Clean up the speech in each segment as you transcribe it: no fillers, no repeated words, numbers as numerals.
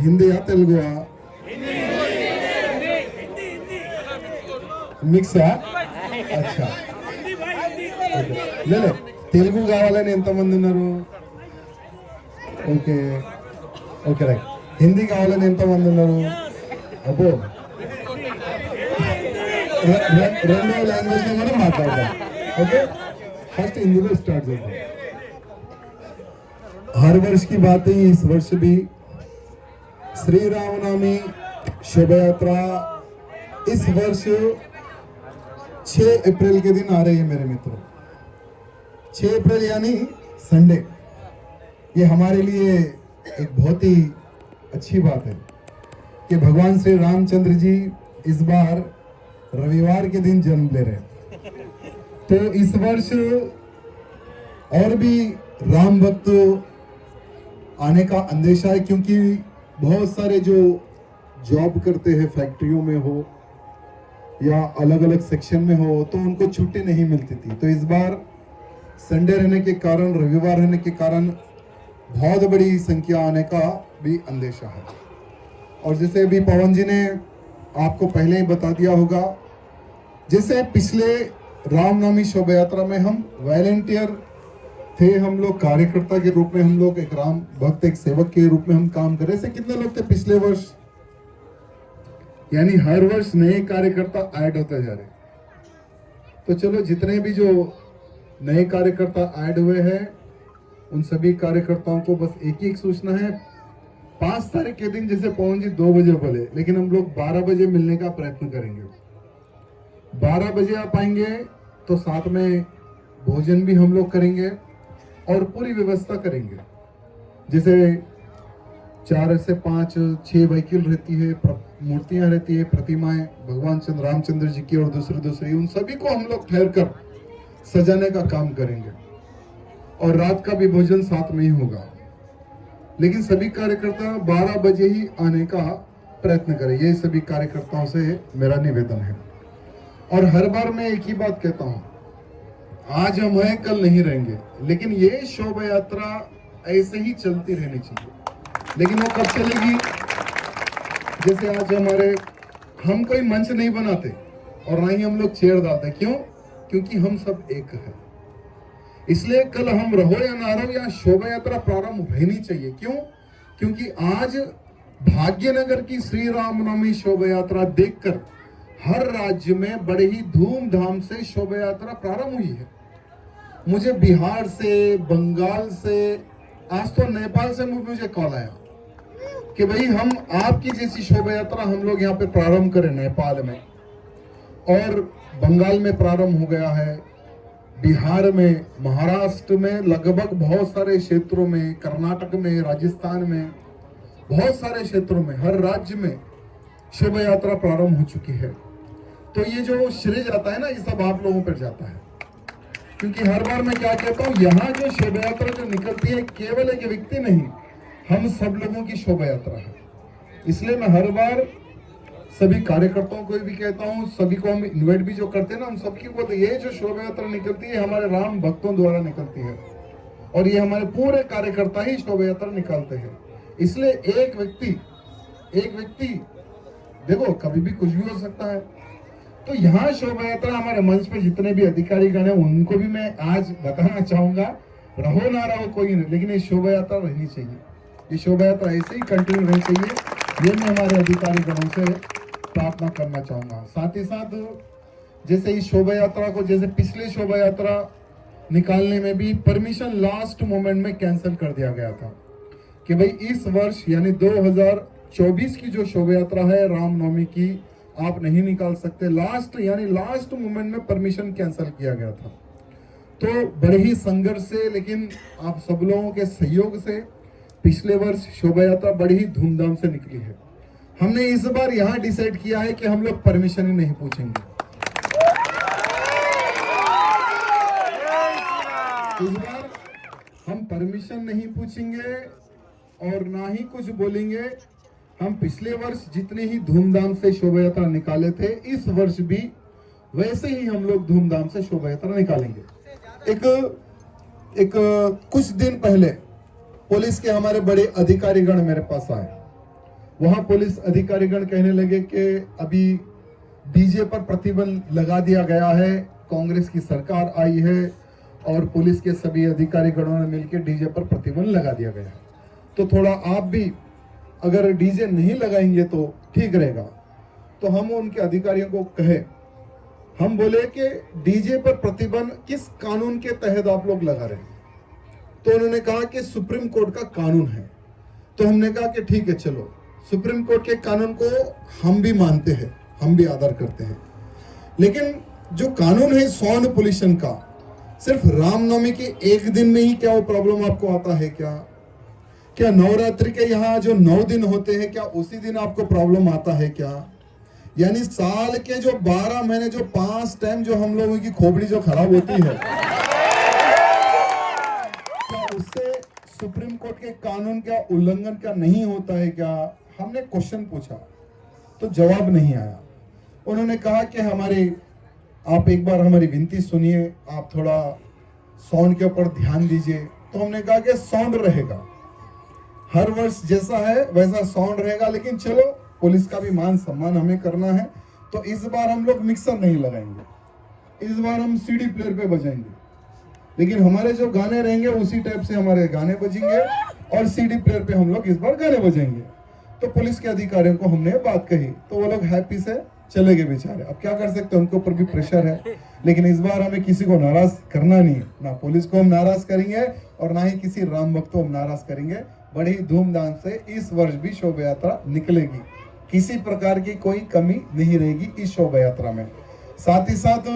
ಹಿಂದಿಯಾ ತೆಲುಗುವಾ మిక్సా అచ్చా లే తెలుగు కావాలని ఎంతమంది ఉన్నారు ఓకే ఓకే రైట్ హిందీ కావాలని ఎంతమంది ఉన్నారు అబ్బో రెండో లాంగ్వేజ్ లో కూడా మాట్లాడతాం ఓకే फर्स्ट हिंदी में स्टार्ट करते हैं हर वर्ष की बात है इस वर्ष भी श्री रामनवमी शोभ यात्रा इस वर्ष 6 अप्रैल के दिन आ रही है मेरे मित्रों 6 अप्रैल यानी संडे ये हमारे लिए एक बहुत ही अच्छी बात है कि भगवान श्री रामचंद्र जी इस बार रविवार के दिन जन्म ले रहे हैं तो इस वर्ष और भी राम भक्त आने का अंदेशा है क्योंकि बहुत सारे जो जॉब करते हैं फैक्ट्रियों में हो या अलग अलग सेक्शन में हो तो उनको छुट्टी नहीं मिलती थी तो इस बार संडे रहने के कारण रविवार रहने के कारण बहुत बड़ी संख्या आने का भी अंदेशा है और जैसे अभी पवन जी ने आपको पहले ही बता दिया होगा जैसे पिछले रामनवमी शोभा यात्रा में हम वॉलंटियर थे हम लोग कार्यकर्ता के रूप में हम लोग एक राम भक्त एक सेवक के रूप में हम काम कर रहे थे कितने लोग थे पिछले वर्ष यानी हर वर्ष नए कार्यकर्ता ऐड होते जा रहे तो चलो जितने भी जो नए कार्यकर्ता ऐड हुए हैं उन सभी कार्यकर्ताओं को बस एक ही सूचना है 5 तारीख के दिन जैसे पवन जी 2 बजे बोले लेकिन हम लोग 12 बजे मिलने का प्रयत्न करेंगे 12 बजे आप आएंगे तो साथ में भोजन भी हम लोग करेंगे और पूरी व्यवस्था करेंगे जैसे 4 से 5 6 व्हीकल रहती है मूर्तियां रहती है प्रतिमाएं भगवान रामचंद्र जी की और दूसरी उन सभी को हम लोग ठहर कर सजाने का काम करेंगे और रात का भी भोजन साथ में ही होगा लेकिन सभी कार्यकर्ता 12 बजे ही आने का प्रयत्न करें ये सभी कार्यकर्ताओं से मेरा निवेदन है और हर बार मैं एक ही बात कहता हूं आज हम हैं कल नहीं रहेंगे लेकिन ये शोभा यात्रा ऐसे ही चलती रहनी चाहिए लेकिन वो कब चलेगी जैसे आज हमारे हम कोई मंच नहीं बनाते और ना ही हम लोग चेयर डालते क्यों क्योंकि हम सब एक है इसलिए कल हम रहो या ना रहो या शोभा यात्रा प्रारंभ होनी चाहिए क्यों क्योंकि आज भाग्यनगर की श्री रामनवमी शोभा यात्रा देखकर हर राज्य में बड़े ही धूमधाम से शोभा यात्रा प्रारंभ हुई है मुझे बिहार से बंगाल से आज तो नेपाल से मुझे कॉल आया कि भाई हम आपकी जैसी शोभा यात्रा हम लोग यहाँ पे प्रारंभ करें नेपाल में और बंगाल में प्रारंभ हो गया है बिहार में महाराष्ट्र में लगभग बहुत सारे क्षेत्रों में कर्नाटक में राजस्थान में बहुत सारे क्षेत्रों में हर राज्य में शोभा यात्रा प्रारंभ हो चुकी है तो ये जो श्रेय जाता है ना ये सब आप लोगों पर जाता है क्योंकि हर बार मैं क्या कहता हूँ यहाँ जो शोभा यात्रा जो निकलती है केवल एक व्यक्ति नहीं हम सब लोगों की शोभा यात्रा है इसलिए मैं हर बार सभी कार्यकर्ताओं को भी कहता हूँ सभी को हम इन्वाइट भी जो करते हैं ना हम सबकी को ये जो शोभा यात्रा निकलती है हमारे राम भक्तों द्वारा निकलती है और ये हमारे पूरे कार्यकर्ता ही शोभा यात्रा निकालते हैं इसलिए एक व्यक्ति देखो कभी भी कुछ भी हो सकता है तो यहाँ शोभा यात्रा हमारे मंच पे जितने भी अधिकारीगण हैं उनको भी मैं आज बताना चाहूंगा रहो ना रहो कोई नहीं लेकिन ये शोभा यात्रा रहनी चाहिए ये शोभा यात्रा ऐसे ही कंटिन्यू रहनी चाहिए ये मैं हमारे अधिकारीगणों से प्रार्थना करना चाहूंगा साथ ही साथ जैसे इस शोभा यात्रा को जैसे पिछले शोभा यात्रा निकालने में भी परमिशन लास्ट मोमेंट में कैंसिल कर दिया गया था कि भाई इस वर्ष यानी 2024 की जो शोभा यात्रा है रामनवमी की आप नहीं निकाल सकते लास्ट मोमेंट में परमिशन कैंसिल किया गया था तो बड़े ही संघर्ष से लेकिन आप सब लोगों के सहयोग से पिछले वर्ष शोभा यात्रा बड़ी ही धूमधाम से निकली है हमने इस बार यहाँ डिसाइड किया है कि हम लोग परमिशन ही नहीं पूछेंगे इस बार हम परमिशन नहीं पूछेंगे और ना ही कुछ बोलेंगे हम पिछले वर्ष जितने ही धूमधाम से शोभा यात्रा निकाले थे इस वर्ष भी वैसे ही हम लोग धूमधाम से शोभा यात्रा निकालेंगे कुछ दिन पहले पुलिस के हमारे बड़े अधिकारीगण मेरे पास आए वहां पुलिस अधिकारीगण कहने लगे कि अभी डीजे पर प्रतिबंध लगा दिया गया है, कांग्रेस की सरकार आई है और पुलिस के सभी अधिकारीगणों ने मिलकर डीजे पर प्रतिबंध लगा दिया गया है, तो थोड़ा आप भी अगर डीजे नहीं लगाएंगे तो ठीक रहेगा। तो हम उनके अधिकारियों को कहे, हम बोले कि डीजे पर प्रतिबंध किस कानून के तहत आप लोग लगा रहे हैं? तो उन्होंने कहा कि सुप्रीम कोर्ट का कानून है। तो हमने कहा कि ठीक है, चलो सुप्रीम कोर्ट के कानून को हम भी मानते हैं, हम भी आदर करते हैं, लेकिन जो कानून है साउंड पोल्यूशन का, सिर्फ रामनवमी के एक दिन में ही क्या वो प्रॉब्लम आपको आता है? क्या नवरात्रि के यहाँ जो 9 दिन होते हैं, क्या उसी दिन आपको प्रॉब्लम आता है क्या? यानी साल के जो 12 महीने जो 5 टाइम जो हम लोगों की खोपड़ी जो खराब होती है, क्या उससे सुप्रीम कोर्ट के कानून का उल्लंघन क्या नहीं होता है क्या? हमने क्वेश्चन पूछा तो जवाब नहीं आया। उन्होंने कहा कि आप एक बार हमारी विनती सुनिए, आप थोड़ा साउंड के ऊपर ध्यान दीजिए। तो हमने कहा कि साउंड रहेगा, हर वर्ष जैसा है वैसा साउंड रहेगा, लेकिन चलो पुलिस का भी मान सम्मान हमें करना है, तो इस बार हम लोग मिक्सर नहीं लगाएंगे, इस बार हम सीडी प्लेयर पे बजाएंगे, लेकिन हमारे जो गाने रहेंगे उसी टाइप से हमारे गाने बजेंगे और सीडी प्लेयर पे हम लोग इस बार गाने बजाएंगे। तो पुलिस के अधिकारियों को हमने बात कही तो वो लोग हैप्पी से चले गए बेचारे। अब क्या कर सकते हैं, उनके ऊपर भी प्रेशर है, लेकिन इस बार हमें किसी को नाराज करना नहीं है, ना पुलिस को हम नाराज करेंगे और ना ही किसी राम भक्त को हम नाराज करेंगे। बड़ी धूमधाम से इस वर्ष भी शोभा यात्रा निकलेगी, किसी प्रकार की कोई कमी नहीं रहेगी इस शोभा यात्रा में। साथ ही साथ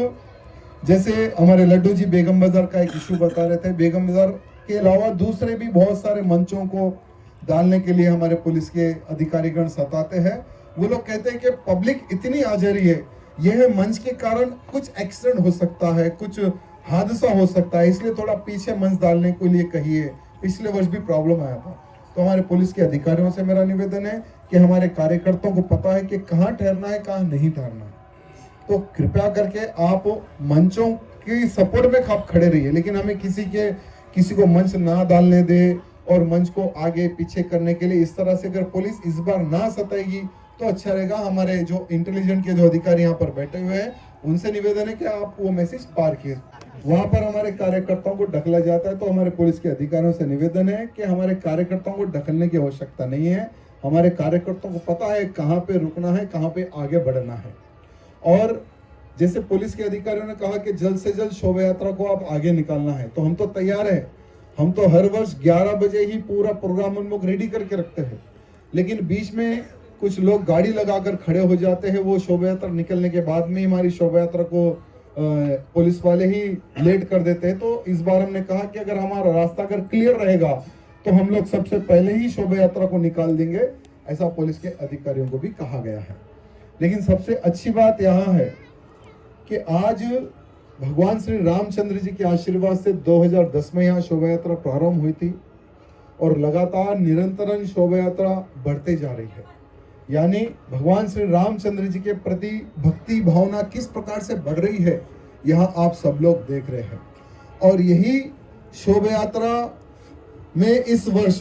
जैसे हमारे लड्डू जी बेगम बाजार का एक इशू बता रहे थे, बेगम बाजार के अलावा दूसरे भी बहुत सारे मंचों को डालने के लिए हमारे पुलिस के अधिकारीगण सताते हैं। वो लोग कहते हैं कि पब्लिक इतनी आ जा रही है, यह मंच के कारण कुछ एक्सीडेंट हो सकता है, कुछ हादसा हो सकता है, इसलिए थोड़ा पीछे मंच डालने के लिए कहिए। पिछले वर्ष भी प्रॉब्लम आया था। तो हमारे पुलिस के अधिकारियों से मेरा निवेदन है कि हमारे कार्यकर्ताओं को पता है कि कहाँ ठहरना है, कहाँ नहीं ठहरना है, तो कृपया करके आप मंचों की सपोर्ट में आप खड़े रहिए, लेकिन हमें किसी को मंच ना डालने दे और मंच को आगे पीछे करने के लिए इस तरह से अगर पुलिस इस बार ना सताएगी तो अच्छा रहेगा। हमारे जो इंटेलिजेंट के जो अधिकारी यहाँ पर बैठे हुए हैं उनसे निवेदन है कि आप वो मैसेज पार किए। वहां पर हमारे कार्यकर्ताओं को ढकला जाता है, तो हमारे पुलिस के अधिकारियों से निवेदन है कि हमारे कार्यकर्ताओं को ढकलने की आवश्यकता नहीं है। हमारे कार्यकर्ताओं को पता है कहाँ पे रुकना है, कहाँ पे आगे बढ़ना है। और जैसे पुलिस के अधिकारियों ने कहा कि जल्द से जल्द शोभा यात्रा को आप आगे निकालना है, तो हम तो तैयार है। हम तो हर वर्ष 11 बजे ही पूरा प्रोग्राम हम लोग रेडी करके रखते हैं, लेकिन बीच में कुछ लोग गाड़ी लगाकर खड़े हो जाते हैं। वो शोभा यात्रा निकलने के बाद में हमारी शोभा यात्रा को पुलिस वाले ही लेट कर देते हैं। तो इस बार हमने कहा कि अगर हमारा रास्ता अगर क्लियर रहेगा तो हम लोग सबसे पहले ही शोभा यात्रा को निकाल देंगे, ऐसा पुलिस के अधिकारियों को भी कहा गया है। लेकिन सबसे अच्छी बात यहाँ है कि आज भगवान श्री रामचंद्र जी के आशीर्वाद से 2010 में यहाँ शोभा यात्रा प्रारंभ हुई थी और लगातार निरंतर शोभा यात्रा बढ़ते जा रही है। यानी भगवान श्री रामचंद्र जी के प्रति भक्ति भावना किस प्रकार से बढ़ रही है, यहाँ आप सब लोग देख रहे हैं। और यही शोभा यात्रा में इस वर्ष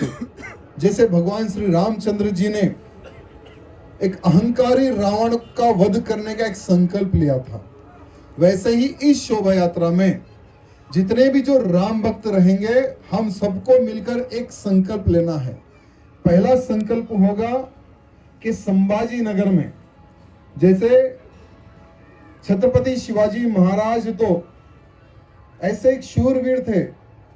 जैसे भगवान श्री रामचंद्र जी ने एक अहंकारी रावण का वध करने का एक संकल्प लिया था, वैसे ही इस शोभा यात्रा में जितने भी जो राम भक्त रहेंगे, हम सबको मिलकर एक संकल्प लेना है। पहला संकल्प होगा कि संभाजी नगर में जैसे छत्रपति शिवाजी महाराज तो ऐसे एक शूरवीर थे,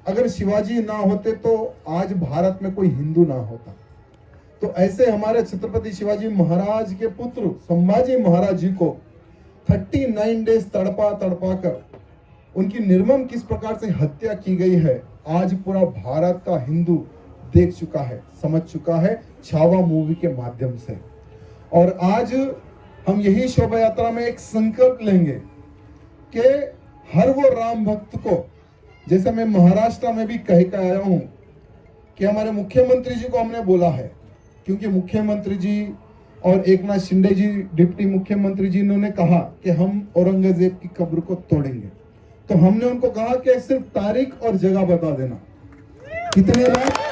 अगर शिवाजी ना होते तो आज भारत में कोई हिंदू ना होता। तो ऐसे हमारे छत्रपति शिवाजी महाराज के पुत्र संभाजी महाराज जी को 39 डेज तड़पा कर उनकी निर्मम किस प्रकार से हत्या की गई है, आज पूरा भारत का हिंदू देख चुका है, समझ चुका है छावा मूवी के माध्यम से। और आज हम यही शोभा यात्रा में एक संकल्प लेंगे कि हर वो राम भक्त को, जैसे मैं महाराष्ट्र में भी कह के आया हूं कि हमारे मुख्यमंत्री जी को हमने बोला है, क्योंकि मुख्यमंत्री जी और एकनाथ शिंदे जी डिप्टी मुख्यमंत्री जी ने कहा कि हम औरंगजेब की कब्र को तोड़ेंगे। तो हमने उनको कहा कि सिर्फ तारीख और जगह बता देना, कितने लोग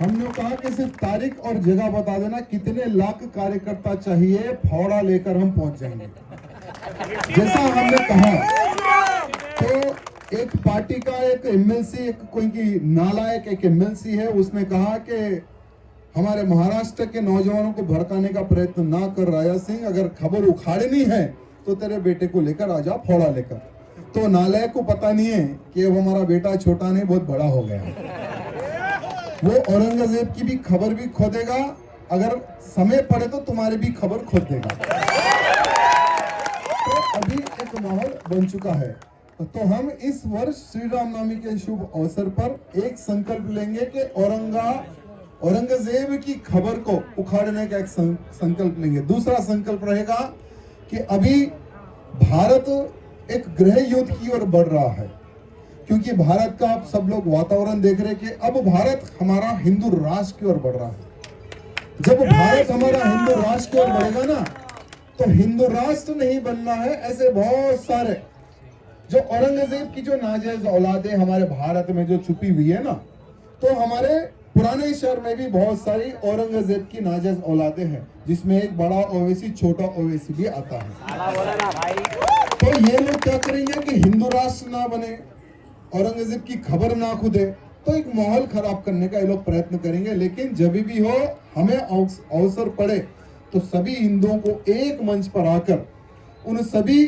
हमने कहा कि सिर्फ तारीख और जगह बता देना, कितने लाख कार्यकर्ता चाहिए, फावड़ा लेकर हम पहुंच जाएंगे। जैसा हमने कहा, तो एक पार्टी का एक एमएलसी, एक कोई की नालायक एक एमएलसी है, उसने कहा कि हमारे महाराष्ट्र के नौजवानों को भड़काने का प्रयत्न ना कर राजा सिंह, अगर खबर उखाड़नी है तो तेरे बेटे को लेकर आ जा फावड़ा लेकर। तो नालायक को पता नहीं है कि अब हमारा बेटा छोटा नहीं बहुत बड़ा हो गया। वो औरंगजेब की भी खबर भी खोदेगा, अगर समय पड़े तो तुम्हारी भी खबर खोद देगा। तो अभी एक माहौल बन चुका है। तो हम इस वर्ष श्री रामनवमी के शुभ अवसर पर एक संकल्प लेंगे कि औरंगजेब की खबर को उखाड़ने का एक संकल्प लेंगे। दूसरा संकल्प रहेगा कि अभी भारत एक गृह युद्ध की ओर बढ़ रहा है, क्योंकि भारत का आप सब लोग वातावरण देख रहे हैं कि अब भारत हमारा हिंदू राष्ट्र की ओर बढ़ रहा है। जब भारत हमारा हिंदू राष्ट्र की ओर बढ़ेगा ना, तो हिंदू राष्ट्र नहीं बनना है। ऐसे बहुत सारे जो औरंगजेब की जो नाजायज औलादे हमारे भारत में जो छुपी हुई है ना, तो हमारे पुराने शहर में भी बहुत सारी औरंगजेब की नाजायज औलादे हैं, जिसमें एक बड़ा ओवैसी छोटा ओवैसी भी आता है। तो ये लोग क्या करेंगे कि हिंदू राष्ट्र ना बने, औरंगजेब की खबर ना खुदे, तो एक माहौल खराब करने का ये लोग प्रयत्न करेंगे। लेकिन जब भी हो, हमें अवसर पड़े तो सभी हिंदुओं को एक मंच पर आकर उन सभी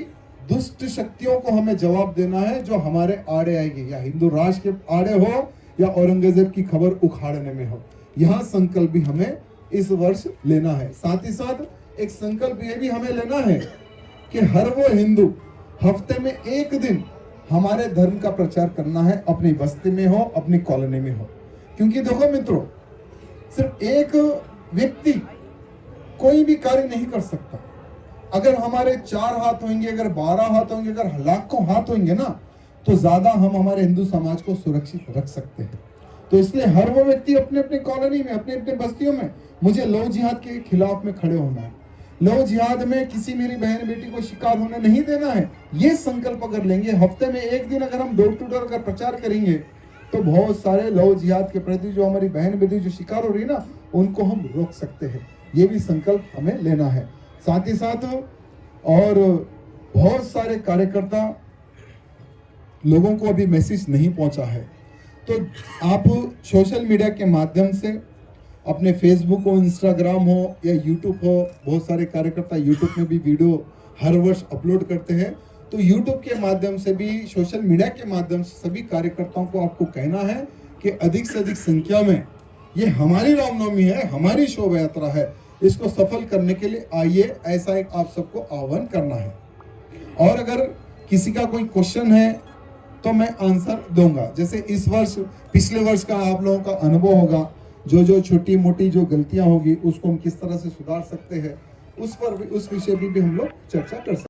दुष्ट शक्तियों को हमें जवाब देना है जो हमारे आड़े आएगी, या हिंदू राष्ट्र के आड़े हो या औरंगजेब की खबर उखाड़ने में हो। यह संकल्प भी हमें इस वर्ष लेना है। साथ ही साथ एक संकल्प ये भी हमें लेना है कि हर वो हिंदू हफ्ते में एक दिन हमारे धर्म का प्रचार करना है, अपनी बस्ती में हो, अपनी कॉलोनी में हो। क्योंकि देखो मित्रों, सिर्फ एक व्यक्ति कोई भी कार्य नहीं कर सकता। अगर हमारे 4 हाथ होंगे, अगर 12 हाथ होंगे, अगर लाखों हाथ होंगे ना, तो ज्यादा हम हमारे हिंदू समाज को सुरक्षित रख सकते हैं। तो इसलिए हर वो व्यक्ति अपने अपने कॉलोनी में, अपने अपने बस्तियों में, मुझे लव जिहाद के खिलाफ में खड़े होना है। लव जिहाद में किसी मेरी बहन बेटी को शिकार होने नहीं देना है। ये संकल्प अगर लेंगे, हफ्ते में एक दिन अगर हम डोर टू डोर अगर प्रचार करेंगे, तो बहुत सारे लव जिहाद के प्रति जो हमारी बहन बेटी जो शिकार हो रही है ना, उनको हम रोक सकते हैं। ये भी संकल्प हमें लेना है। साथ ही साथ और बहुत सारे कार्यकर्ता लोगों को अभी मैसेज नहीं पहुंचा है, तो आप सोशल मीडिया के माध्यम से अपने फेसबुक हो, इंस्टाग्राम हो या यूट्यूब हो, बहुत सारे कार्यकर्ता यूट्यूब में भी वीडियो हर वर्ष अपलोड करते हैं। तो यूट्यूब के माध्यम से भी, सोशल मीडिया के माध्यम से सभी कार्यकर्ताओं को आपको कहना है कि अधिक से अधिक संख्या में, ये हमारी रामनवमी है, हमारी शोभा यात्रा है, इसको सफल करने के लिए आइए, ऐसा एक आप सबको आह्वान करना है। और अगर किसी का कोई क्वेश्चन है तो मैं आंसर दूंगा। जैसे इस वर्ष, पिछले वर्ष का आप लोगों का अनुभव होगा, जो छोटी मोटी जो गलतियां होगी उसको हम किस तरह से सुधार सकते हैं, उस पर भी, उस विषय भी हम लोग चर्चा कर सकते हैं।